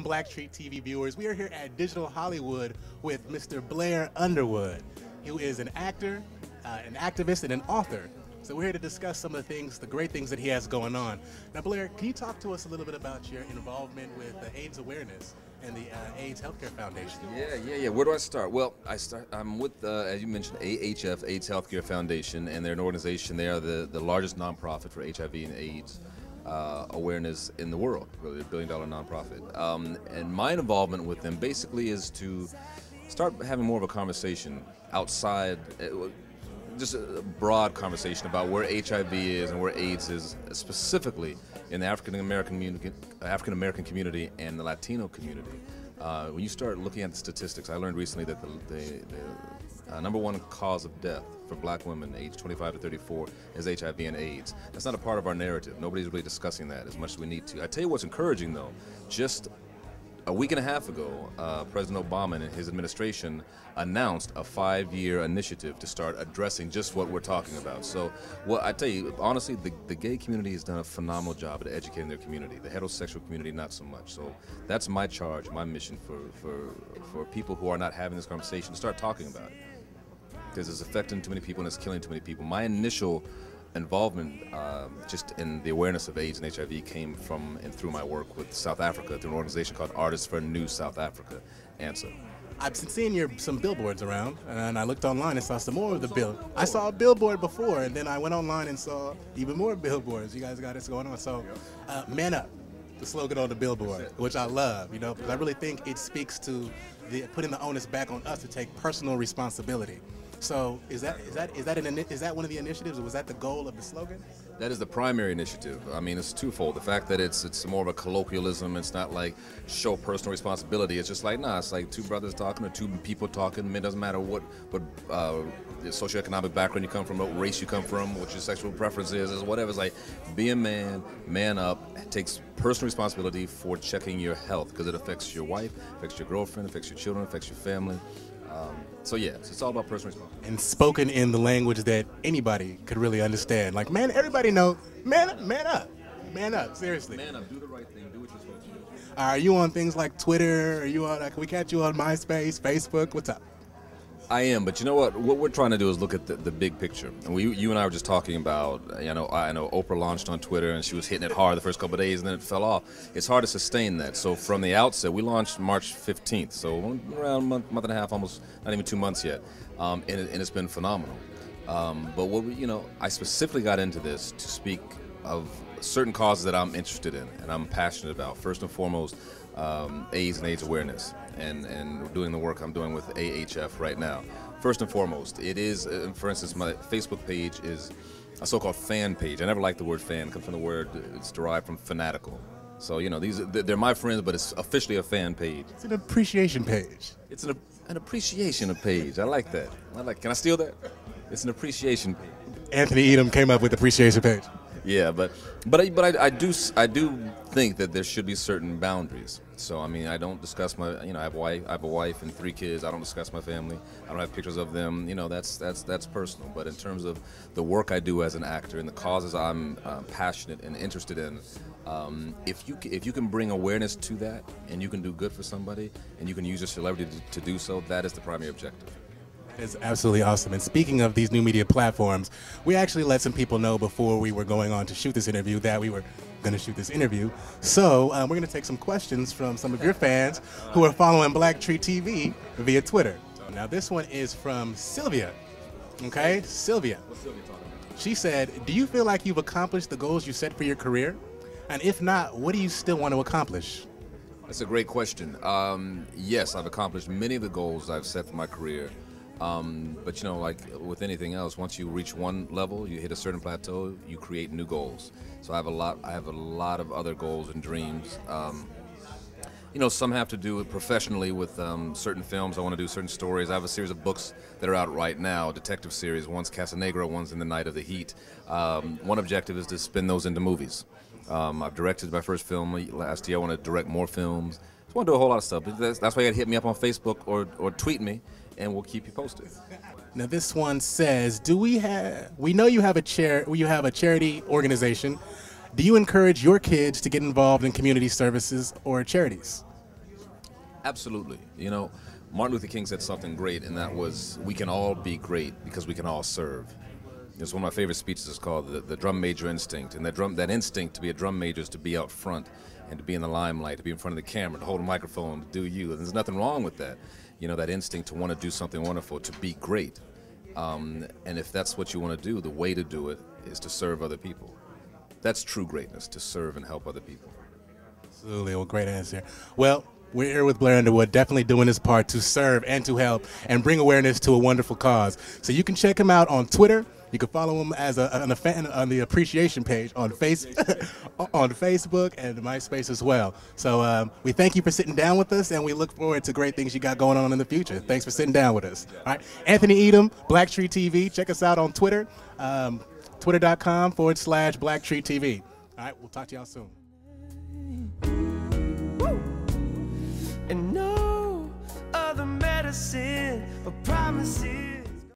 BlackTree TV viewers. We are here at Digital Hollywood with Mr. Blair Underwood, who is an actor, an activist, and an author. So we're here to discuss some of the things, the great things that he has going on. Now, Blair, can you talk to us a little bit about your involvement with AIDS awareness and the AIDS Healthcare Foundation? Yeah. Where do I start? Well, I'm with, as you mentioned, AHF, AIDS Healthcare Foundation, and they're an organization. They are the largest nonprofit for HIV and AIDS awareness in the world, really a billion-dollar nonprofit. And my involvement with them basically is to start having more of a conversation outside, just a broad conversation about where HIV is and where AIDS is, specifically in the African American community and the Latino community. When you start looking at the statistics, I learned recently that the number one cause of death for black women aged 25 to 34 is HIV and AIDS. That's not a part of our narrative. Nobody's really discussing that as much as we need to. I tell you what's encouraging though, just a week and a half ago, President Obama and his administration announced a 5-year initiative to start addressing just what we're talking about. So, well, I tell you, honestly, the gay community has done a phenomenal job at educating their community. The heterosexual community, not so much. So that's my charge, my mission for people who are not having this conversation to start talking about it. Because it's affecting too many people and it's killing too many people. My initial involvement just in the awareness of AIDS and HIV came from and through my work with South Africa through an organization called Artists for New South Africa, ANSA. I've been seeing some billboards around, and I looked online and saw some more of the bill. I saw a billboard before, and then I went online and saw even more billboards. You guys got this going on. So, man up, the slogan on the billboard, which I love, you know, because I really think it speaks to putting the onus back on us to take personal responsibility. So is that one of the initiatives, or was that the goal of the slogan? That is the primary initiative. I mean, it's twofold. The fact that it's more of a colloquialism. It's not like show personal responsibility. It's just like, nah, it's like two brothers talking or two people talking. It doesn't matter what socioeconomic background you come from, what race you come from, what your sexual preference is whatever. It's like, be a man, man up. It takes personal responsibility for checking your health because it affects your wife, affects your girlfriend, affects your children, affects your family. So yes, it's all about personal responsibility. And spoken in the language that anybody could really understand. Like, man, everybody knows, man up, seriously. Man up, do the right thing, do what you're supposed to do. Are you on things like Twitter? Are you on, can we catch you on MySpace, Facebook? What's up? I am, but you know what? What we're trying to do is look at the big picture. And you and I were just talking about, I know Oprah launched on Twitter and she was hitting it hard the first couple of days and then it fell off. It's hard to sustain that. So from the outset, we launched March 15th, so around a month and a half, almost not even 2 months yet, and it's been phenomenal. But what I specifically got into this to speak of certain causes that I'm interested in and I'm passionate about. First and foremost, AIDS and AIDS awareness, and doing the work I'm doing with AHF right now. First and foremost, it is, for instance, my Facebook page is a so-called fan page. I never liked the word fan. It comes from the word, it's derived from fanatical. So, they're my friends, but it's officially a fan page. It's an appreciation page. It's an appreciation page. I like that. Can I steal that? It's an appreciation page. Anthony Edom came up with the appreciation page. Yeah, but I do think that there should be certain boundaries. So I mean, I don't discuss my I have a wife and 3 kids. I don't discuss my family. I don't have pictures of them. That's personal. But in terms of the work I do as an actor and the causes I'm passionate and interested in, if you can bring awareness to that and you can do good for somebody and you can use your celebrity to do so, that is the primary objective. It's absolutely awesome. And speaking of these new media platforms, we actually let some people know before we were going on to shoot this interview that we were going to shoot this interview. So we're going to take some questions from some of your fans who are following BlackTree TV via Twitter. Now this one is from Sylvia. Okay, Sylvia. What's Sylvia talking about? She said, do you feel like you've accomplished the goals you set for your career? And if not, what do you still want to accomplish? That's a great question. Yes, I've accomplished many of the goals I've set for my career. But like with anything else, once you reach one level, you hit a certain plateau, you create new goals. So I have a lot of other goals and dreams. Some have to do professionally with certain films. I want to do certain stories. I have a series of books that are out right now, detective series. One's Casanegra, one's In the Night of the Heat. One objective is to spin those into movies. I've directed my first film last year. I want to direct more films. I want to do a whole lot of stuff. That's why you got to hit me up on Facebook or tweet me, and we'll keep you posted. Now this one says, we know you have a charity organization. Do you encourage your kids to get involved in community services or charities? Absolutely. You know, Martin Luther King said something great, and that was, we can all be great because we can all serve. It's one of my favorite speeches. It's called the drum major instinct, and that instinct to be a drum major is to be out front and to be in the limelight, to be in front of the camera, to hold a microphone, to do you. And there's nothing wrong with that. You know, that instinct to want to do something wonderful, to be great. And if that's what you want to do, the way to do it is to serve other people. That's true greatness, to serve and help other people. Absolutely. Well, great answer. Well, we're here with Blair Underwood, definitely doing his part to serve and to help and bring awareness to a wonderful cause. So you can check him out on Twitter. You can follow him as a fan on the appreciation page on on Facebook and MySpace as well. So we thank you for sitting down with us, and we look forward to great things you got going on in the future. Thanks for sitting down with us. All right, Anthony Edom, BlackTree TV. Check us out on Twitter, twitter.com/BlackTree TV. All right, we'll talk to y'all soon. And no other medicine or promises.